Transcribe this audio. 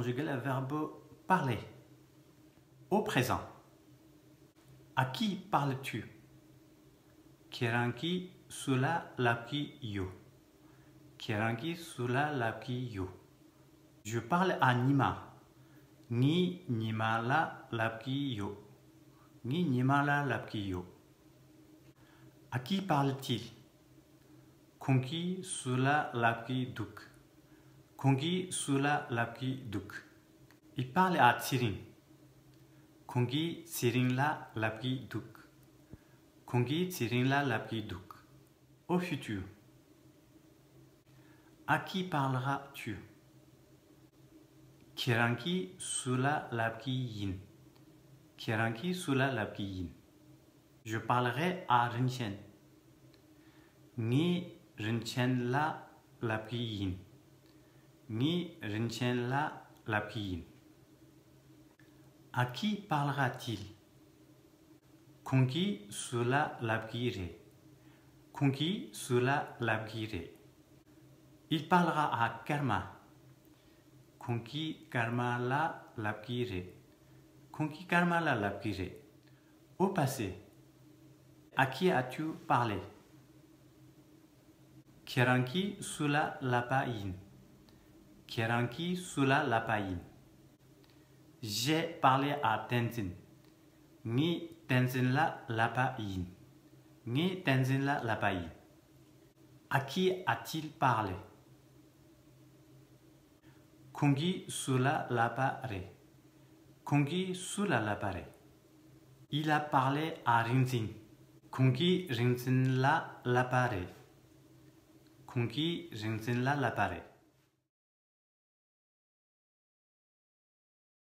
conjuguer le verbe parler. Au présent. À qui parles-tu? Keranki sula lapki yo. Keranki sula lapki yo. Je parle à Nima. Ni Nima la lapki yo. Ni Nima la lapki yo. À qui parle-t-il? Konki sula lapki duk. Kongi sula lapki duk. Il parle à Tsiring. Kongi Tsiring la lapki duk. Kongi Tsiring la lapki duk. Au futur. À qui parleras-tu? Keranki sula lapki yin. Keranki sula lapki yin. Je parlerai à Rinchen. Ni Rinchen la lapki yin. Ni Rinchen la lapki yin. À qui parlera-t-il? Kongi sula lapki re. Kongi sula lapki re. Il parlera à Karma. Kongi Karma la lapki re. Kongi Karma la lapki re. Au passé. À qui as-tu parlé? Keranki sula lapa yin. Keranki sula lapa yin. J'ai parlé à Tenzin. Ni Tenzin la lapa yin. Ni Tenzin la lapa yin. À qui a-t-il parlé? Kongi sula lapa re. Kongi sula lapa re. Il a parlé à Rinzin. Kongi Rinzin la lapa re. Kongi Rinzin la lapa re.